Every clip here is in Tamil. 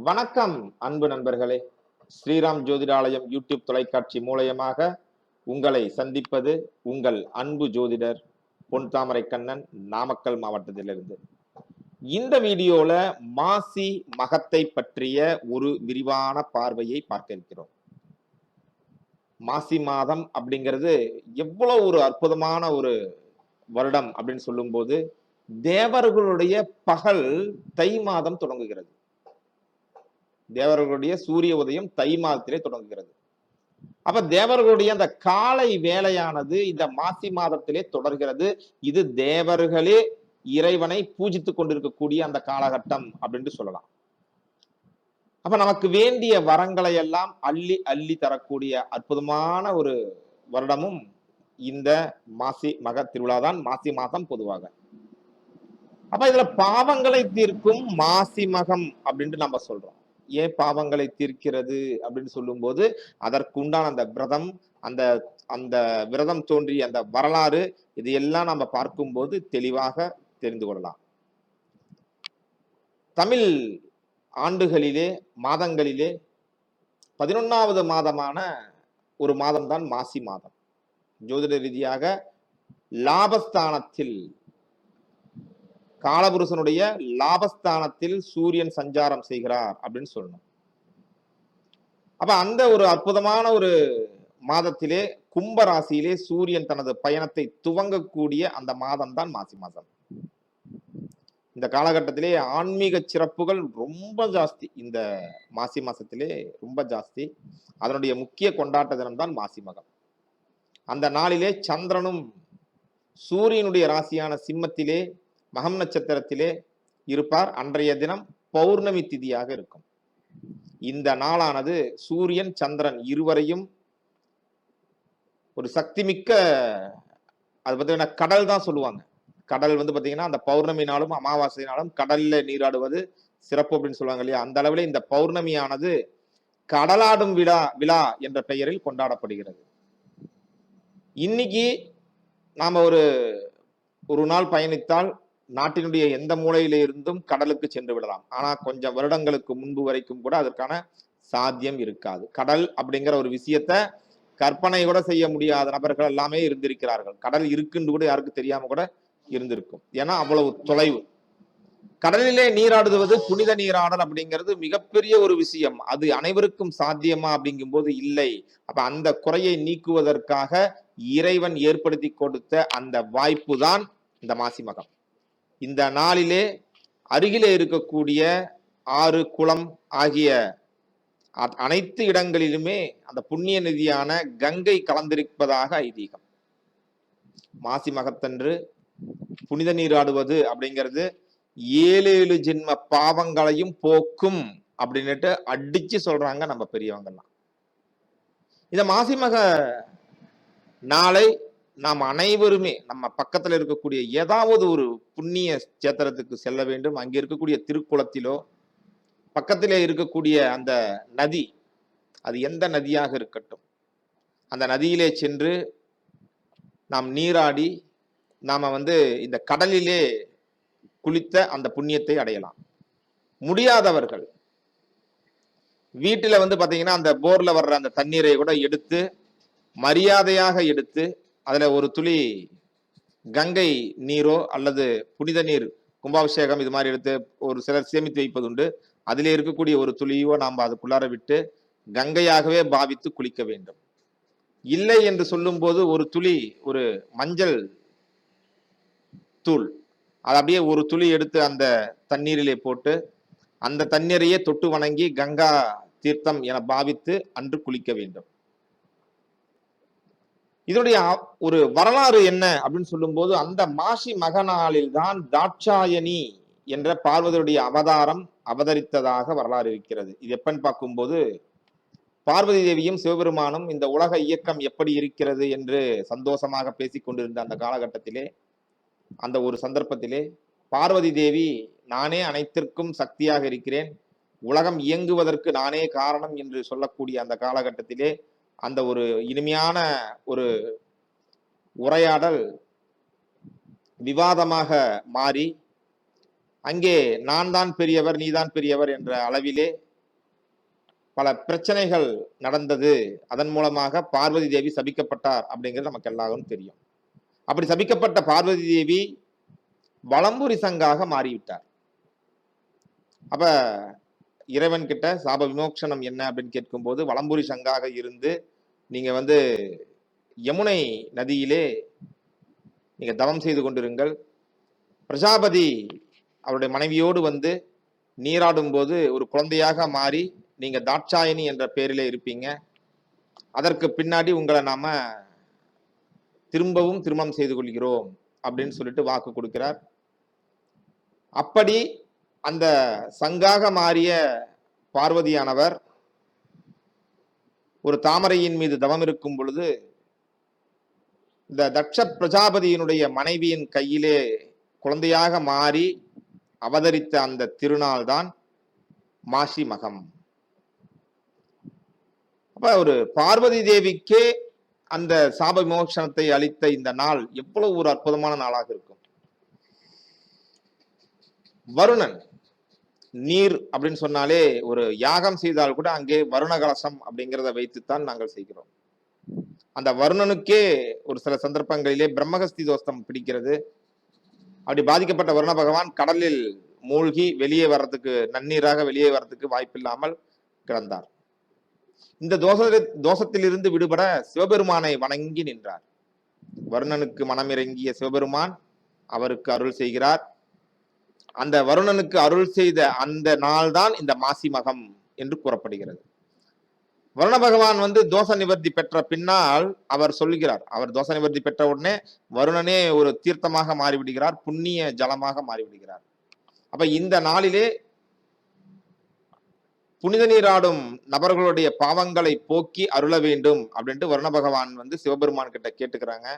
வணக்கம் அன்பு நண்பர்களே. ஸ்ரீராம் ஜோதிடாலயம் யூடியூப் தொலைக்காட்சி மூலயமாக உங்களை சந்திப்பது உங்கள் அன்பு ஜோதிடர் பொன் தாமரை கண்ணன், நாமக்கல் மாவட்டத்திலிருந்து. இந்த வீடியோல மாசி மகத்தை பற்றிய ஒரு விரிவான பார்வையை பார்க்க இருக்கிறோம். மாசி மாதம் அப்படிங்கிறது எவ்வளவு ஒரு அற்புதமான ஒரு வருடம் அப்படின்னு சொல்லும் போது, தேவர்களுடைய பகல் தை மாதம் தொடங்குகிறது. தேவர்களுடைய சூரிய உதயம் தை மாதத்திலே தொடங்குகிறது. அப்ப தேவர்களுடைய அந்த காலை வேலையானது இந்த மாசி மாதத்திலே தொடர்கிறது. இது தேவர்களே இறைவனை பூஜித்துக் கொண்டிருக்கக்கூடிய அந்த காலகட்டம் அப்படின்னு சொல்லலாம். அப்ப நமக்கு வேண்டிய வரங்களை எல்லாம் அள்ளி அள்ளி தரக்கூடிய அற்புதமான ஒரு வருடமும் இந்த மாசி மக திருவிழா தான். மாசி மாதம் பொதுவாக. அப்ப இதுல பாவங்களை தீர்க்கும் மாசி மகம் அப்படின்ட்டு நம்ம சொல்றோம். ஏன் பாவங்களை தீர்க்கிறது அப்படின்னு சொல்லும் போது அதற்குண்டான அந்த விரதம், அந்த அந்த விரதம் தோன்றிய அந்த வரலாறு, இது எல்லாம் நம்ம பார்க்கும்போது தெளிவாக தெரிந்து கொள்ளலாம். தமிழ் ஆண்டுகளிலே மாதங்களிலே 11வது மாதமான ஒரு மாதம் தான் மாசி மாதம். ஜோதிட ரீதியாக லாபஸ்தானத்தில், காலபுருஷனுடைய லாபஸ்தானத்தில் சூரியன் சஞ்சாரம் செய்கிறார் அப்படின்னு சொல்லணும். அப்ப அந்த ஒரு அற்புதமான ஒரு மாதத்திலே கும்ப ராசியிலே சூரியன் தனது பயணத்தை துவங்கக்கூடிய அந்த மாதம் தான் மாசி மாதம். இந்த காலகட்டத்திலே ஆன்மீக சிறப்புகள் ரொம்ப ஜாஸ்தி. இந்த மாசி மாசத்திலே ரொம்ப ஜாஸ்தி. அதனுடைய முக்கிய கொண்டாட்ட தினம் தான் மாசி மகம். அந்த நாளிலே சந்திரனும் சூரியனுடைய ராசியான சிம்மத்திலே மகம் நட்சத்திரத்திலே இருப்பார். அன்றைய தினம் பௌர்ணமி திதியாக இருக்கும். இந்த நாளானது சூரியன் சந்திரன் இருவரையும் ஒரு சக்தி மிக்க, அது பார்த்தீங்கன்னா கடல் தான் சொல்லுவாங்க. கடல் வந்து பாத்தீங்கன்னா அந்த பௌர்ணமி நாளும் அமாவாசை நாளும் கடல்ல நீராடுவது சிறப்பு அப்படின்னு சொல்லுவாங்க இல்லையா? அந்த அளவில் இந்த பௌர்ணமியானது கடலாடும் விழா என்ற பெயரில் கொண்டாடப்படுகிறது. இன்னைக்கு நாம ஒரு நாள் பயணித்தால் நாட்டினுடைய எந்த மூலையில இருந்தும் கடலுக்கு சென்று விடலாம். ஆனா கொஞ்சம் வருடங்களுக்கு முன்பு வரைக்கும் கூட அதற்கான சாத்தியம் இருக்காது. கடல் அப்படிங்கிற ஒரு விஷயத்த கற்பனை கூட செய்ய முடியாத நபர்கள் எல்லாமே இருந்திருக்கிறார்கள். கடல் இருக்குன்னு கூட யாருக்கு தெரியாம கூட இருந்திருக்கும். ஏன்னா அவ்வளவு தொலைவு. கடலிலே நீராடுவது புனித நீராடல் அப்படிங்கிறது மிகப்பெரிய ஒரு விஷயம். அது அனைவருக்கும் சாத்தியமா அப்படிங்கும் போது இல்லை. அப்ப அந்த குறையை நீக்குவதற்காக இறைவன் ஏற்படுத்தி கொடுத்த அந்த வாய்ப்பு தான் இந்த மாசி மகம். இந்த நாளிலே அருகிலே இருக்கக்கூடிய ஆறு, குளம் ஆகிய அனைத்து இடங்களிலுமே அந்த புண்ணிய நதியான கங்கை கலந்திருப்பதாக ஐதீகம். மாசி மகத்தன்று புனித நீராடுவது அப்படிங்கிறது 7 ஜென்ம பாவங்களையும் போக்கும் அப்படின்னுட்டு அடிச்சு சொல்றாங்க நம்ம பெரியவங்கலாம். இந்த மாசி மக நாளை நாம் அனைவருமே நம்ம பக்கத்துல இருக்கக்கூடிய ஏதாவது ஒரு புண்ணிய சேத்திரத்துக்கு செல்ல வேண்டும். அங்கே இருக்கக்கூடிய திருக்குளத்திலோ பக்கத்திலே இருக்கக்கூடிய அந்த நதி, அது எந்த நதியாக இருக்கட்டும், அந்த நதியிலே சென்று நாம் நீராடி நாம இந்த கடலிலே குளித்த அந்த புண்ணியத்தை அடையலாம். முடியாதவர்கள் வீட்டில பாத்தீங்கன்னா அந்த போர்ல வர்ற அந்த தண்ணீரை கூட எடுத்து மரியாதையாக எடுத்து அதுல ஒரு துளி கங்கை நீரோ அல்லது புனித நீர் கும்பாபிஷேகம் இது மாதிரி எடுத்து ஒரு சிலர் சேமித்து வைப்பது உண்டு. அதிலே இருக்கக்கூடிய ஒரு துளியோ நாம் அதுக்குள்ளார விட்டு கங்கையாகவே பாவித்து குளிக்க வேண்டும். இல்லை என்று சொல்லும் போது ஒரு துளி, ஒரு மஞ்சள் தூள், அது அப்படியே ஒரு துளி எடுத்து அந்த தண்ணீரிலே போட்டு அந்த தண்ணீரையே தொட்டு வணங்கி கங்கா தீர்த்தம் என பாவித்து அன்று குளிக்க வேண்டும். இதனுடைய ஒரு வரலாறு என்ன அப்படின்னு சொல்லும் போது, அந்த மாசி மகநாளில் தான் தாட்சாயணி என்ற பார்வதியுடைய அவதாரம் அவதரித்ததாக வரலாறு இருக்கிறது. இது எப்பன்னு பார்க்கும்போது, பார்வதி தேவியும் சிவபெருமானும் இந்த உலக இயக்கம் எப்படி இருக்கிறது என்று சந்தோஷமாக பேசிக் கொண்டிருந்த அந்த காலகட்டத்திலே, அந்த ஒரு சந்தர்ப்பத்திலே பார்வதி தேவி நானே அனைத்திற்கும் சக்தியாக இருக்கிறேன், உலகம் இயங்குவதற்கு நானே காரணம் என்று சொல்லக்கூடிய அந்த காலகட்டத்திலே அந்த ஒரு இனிமையான ஒரு உரையாடல் விவாதமாக மாறி, அங்கே நான் தான் பெரியவர் நீதான் பெரியவர் என்ற அளவிலே பல பிரச்சனைகள் நடந்தது. அதன் மூலமாக பார்வதி தேவி சபிக்கப்பட்டார் அப்படிங்கிறது நமக்கு எல்லாரும் தெரியும். அப்படி சபிக்கப்பட்ட பார்வதி தேவி வலம்புரி சங்காக மாறிவிட்டார். அப்ப இறைவன் கிட்ட சாப விமோசனம் என்ன அப்படின்னு கேட்கும்போது, வலம்புரி சங்காக இருந்து நீங்க யமுனை நதியிலே நீங்க தவம் செய்து கொண்டிருங்கள். பிரஜாபதி அவருடைய மனைவியோடு நீராடும் போது ஒரு குழந்தையாக மாறி நீங்க தாட்சாயணி என்ற பெயரிலே இருப்பீங்க. அதற்கு பின்னாடி உங்களை நாம திரும்பவும் திருமணம் செய்து கொள்கிறோம் அப்படின்னு சொல்லிட்டு வாக்கு கொடுக்கிறார். அப்படி அந்த சங்காக மாறிய பார்வதியானவர் ஒரு தாமரையின் மீது தவம் இருக்கும் பொழுது இந்த தட்ச பிரஜாபதியினுடைய மனைவியின் கையிலே குழந்தையாக மாறி அவதரித்த அந்த திருநாள் தான் மாசி மகம். அப்ப ஒரு பார்வதி தேவிக்கே அந்த சாப விமோசனத்தை அளித்த இந்த நாள் எவ்வளவு ஒரு அற்புதமான நாளாக இருக்கும். வருணன் நீர் அப்படின்னு சொன்னாலே ஒரு யாகம் செய்தால் கூட அங்கே வருண கலசம் அப்படிங்கிறத வைத்துத்தான் நாங்கள் செய்கிறோம். அந்த வருணனுக்கே ஒரு சில சந்தர்ப்பங்களிலே பிரம்மகஸ்தி தோஷம் பிடிக்கிறது. அப்படி பாதிக்கப்பட்ட வருண பகவான் கடலில் மூழ்கி வெளியே வர்றதுக்கு நன்னீராக வெளியே வர்றதுக்கு வாய்ப்பில்லாமல் கிடந்தார். இந்த தோஷத்திலிருந்து விடுபட சிவபெருமானை வணங்கி நின்றார். வருணனுக்கு மனமிறங்கிய சிவபெருமான் அவருக்கு அருள் செய்கிறார். அந்த வருணனுக்கு அருள் செய்த அந்த நாள் தான் இந்த மாசி மகம் என்று கூறப்படுகிறது. வருண பகவான் தோஷ நிவர்த்தி பெற்ற பின்னால் அவர் சொல்லுகிறார், அவர் தோஷ நிவர்த்தி பெற்ற உடனே வருணனே ஒரு தீர்த்தமாக மாறிவிடுகிறார், புண்ணிய ஜலமாக மாறிவிடுகிறார். அப்ப இந்த நாளிலே புனித நீராடும் நபர்களுடைய பாவங்களை போக்கி அருள வேண்டும் அப்படின்ட்டு வருண பகவான் சிவபெருமான் கிட்ட கேட்டுக்கிறாங்க.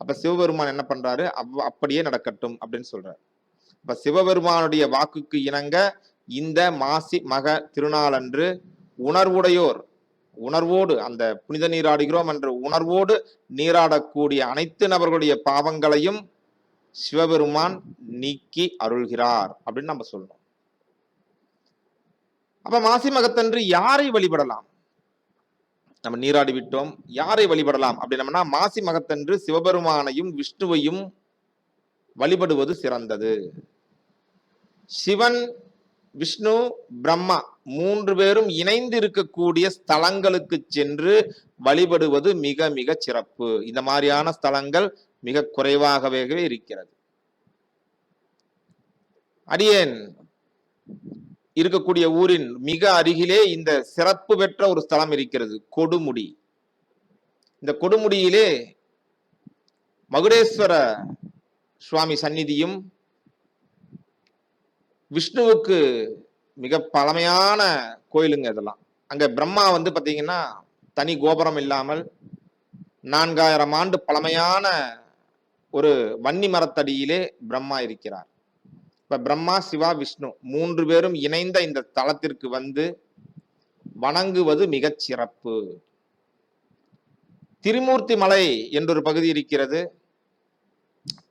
அப்ப சிவபெருமான் என்ன பண்றாரு, அப்படியே நடக்கட்டும் அப்படின்னு சொல்றாரு. அப்ப சிவபெருமானுடைய வாக்குக்கு இணங்க இந்த மாசி மக திருநாளன்று உணர்வோடு அந்த புனித நீராடுகிறோம் என்ற உணர்வோடு நீராடக்கூடிய அனைத்து நபர்களுடைய பாவங்களையும் சிவபெருமான் நீக்கி அருள்கிறார் அப்படின்னு நம்ம சொல்லணும். அப்ப மாசி மகத்தன்று யாரை வழிபடலாம்? நம்ம நீராடி விட்டோம், யாரை வழிபடலாம் அப்படின்னா மாசி மகத்தன்று சிவபெருமானையும் விஷ்ணுவையும் வழிபடுவது சிறந்தது. சிவன், விஷ்ணு, பிரம்மா 3 பேரும் இணைந்து இருக்கக்கூடிய ஸ்தலங்களுக்கு சென்று வழிபடுவது மிக மிக சிறப்பு. இந்த மாதிரியான ஸ்தலங்கள் மிக குறைவாகவே இருக்கிறது. அடியேன் இருக்கக்கூடிய ஊரின் மிக அருகிலே இந்த சிறப்பு பெற்ற ஒரு ஸ்தலம் இருக்கிறது, கொடுமுடி. இந்த கொடுமுடியிலே மகுடேஸ்வர சுவாமி சந்நிதியும் விஷ்ணுவுக்கு மிக பழமையான கோயிலுங்க இதெல்லாம். அங்க பிரம்மா பாத்தீங்கன்னா தனி கோபுரம் இல்லாமல் 4000 ஆண்டு பழமையான ஒரு வன்னி மரத்தடியிலே பிரம்மா இருக்கிறார். இப்ப பிரம்மா, சிவா, விஷ்ணு 3 பேரும் இணைந்த இந்த தலத்திற்கு வணங்குவது மிகச் சிறப்பு. திரிமூர்த்தி மலை என்றொரு பகுதி இருக்கிறது,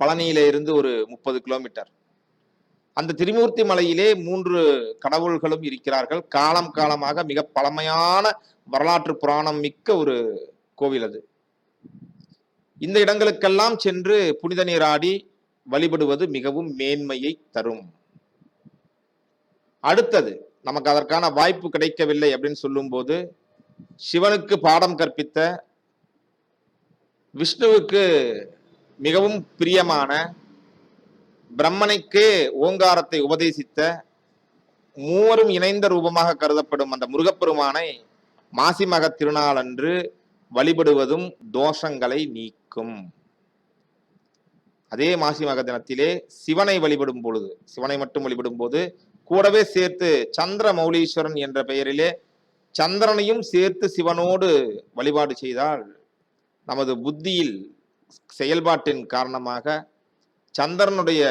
பழனியில இருந்து ஒரு 30 கிலோமீட்டர். அந்த திரிமூர்த்தி மலையிலே 3 கடவுள்களும் இருக்கிறார்கள். காலம் காலமாக மிக பழமையான வரலாற்று புராணம் மிக்க ஒரு கோவில் அது. இந்த இடங்களுக்கெல்லாம் சென்று புனித நீராடி வழிபடுவது மிகவும் மேன்மையை தரும். அடுத்தது நமக்கு அதற்கான வாய்ப்பு கிடைக்கவில்லை அப்படின்னு சொல்லும் போது, சிவனுக்கு பாடம் கற்பித்த, விஷ்ணுவுக்கு மிகவும் பிரியமான, பிரம்மனுக்கு ஓங்காரத்தை உபதேசித்த, மூவரும் இணைந்த ரூபமாக கருதப்படும் அந்த முருகப்பெருமானை மாசி மக திருநாள் அன்று வழிபடுவதும் தோஷங்களை நீக்கும். அதே மாசி மக தினத்திலே சிவனை வழிபடும் பொழுது, சிவனை மட்டும் வழிபடும் போது கூடவே சேர்த்து சந்திர மௌலீஸ்வரன் என்ற பெயரிலே சந்திரனையும் சேர்த்து சிவனோடு வழிபாடு செய்தால் நமது புத்தியில் செயல்பாட்டின் காரணமாக சந்திரனுடைய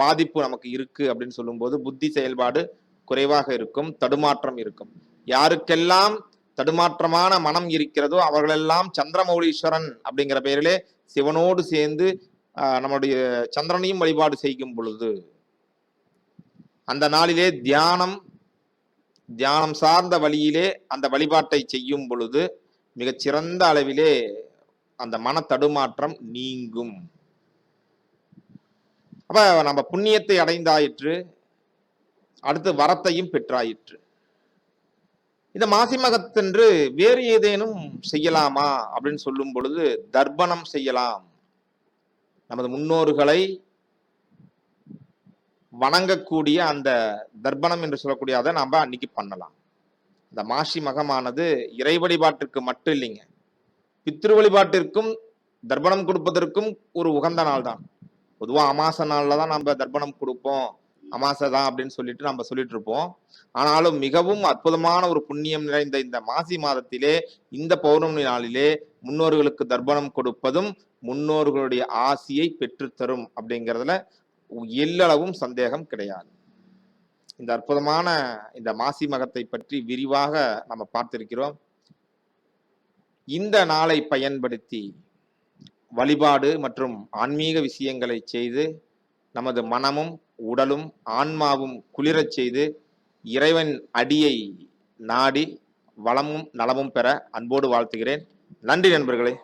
பாதிப்பு நமக்கு இருக்கு அப்படின்னு சொல்லும்போது புத்தி செயல்பாடு குறைவாக இருக்கும், தடுமாற்றம் இருக்கும். யாருக்கெல்லாம் தடுமாற்றமான மனம் இருக்கிறதோ அவர்களெல்லாம் சந்திரமௌலீஸ்வரன் அப்படிங்கிற பெயரிலே சிவனோடு சேர்ந்து நம்முடைய சந்திரனையும் வழிபாடு செய்யும் பொழுது அந்த நாளிலே தியானம் சார்ந்த வழியிலே அந்த வழிபாட்டை செய்யும் பொழுது மிகச்சிறந்த அளவிலே அந்த மன தடுமாற்றம் நீங்கும். அப்ப நம்ம புண்ணியத்தை அடைந்தாயிற்று, அடுத்து வரத்தையும் பெற்றாயிற்று. இந்த மாசி மகத்தன்று வேறு ஏதேனும் செய்யலாமா அப்படின்னு சொல்லும் பொழுது தர்ப்பணம் செய்யலாம். நமது முன்னோர்களை வணங்கக்கூடிய அந்த தர்ப்பணம் என்று சொல்லக்கூடிய அதை நாம அன்னைக்கு பண்ணலாம். இந்த மாசி மகமானது இறை வழிபாட்டிற்கு மட்டும் இல்லைங்க, பித்ரு வழிபாட்டிற்கும் தர்ப்பணம் கொடுப்பதற்கும் ஒரு உகந்த நாள் தான். பொதுவா அமாசை நாள்ல தான் நம்ம தர்ப்பணம் கொடுப்போம், அமாசை தான் அப்படின்னு சொல்லிட்டு நம்ம சொல்லிட்டு இருப்போம். ஆனாலும் மிகவும் அற்புதமான ஒரு புண்ணியம் நிறைந்த இந்த மாசி மாதத்திலே, இந்த பௌர்ணமி நாளிலே முன்னோர்களுக்கு தர்ப்பணம் கொடுப்பதும் முன்னோர்களுடைய ஆசியை பெற்றுத்தரும் அப்படிங்கிறதுல எல்லளவும் சந்தேகம் கிடையாது. இந்த அற்புதமான இந்த மாசி மகத்தை பற்றி விரிவாக நம்ம பார்த்திருக்கிறோம். இந்த நாளை பயன்படுத்தி வழிபாடு மற்றும் ஆன்மீக விஷயங்களை செய்து நமது மனமும் உடலும் ஆன்மாவும் குளிரச் செய்து இறைவன் அடியை நாடி வளமும் நலமும் பெற அன்போடு வாழ்த்துகிறேன். நன்றி நண்பர்களே.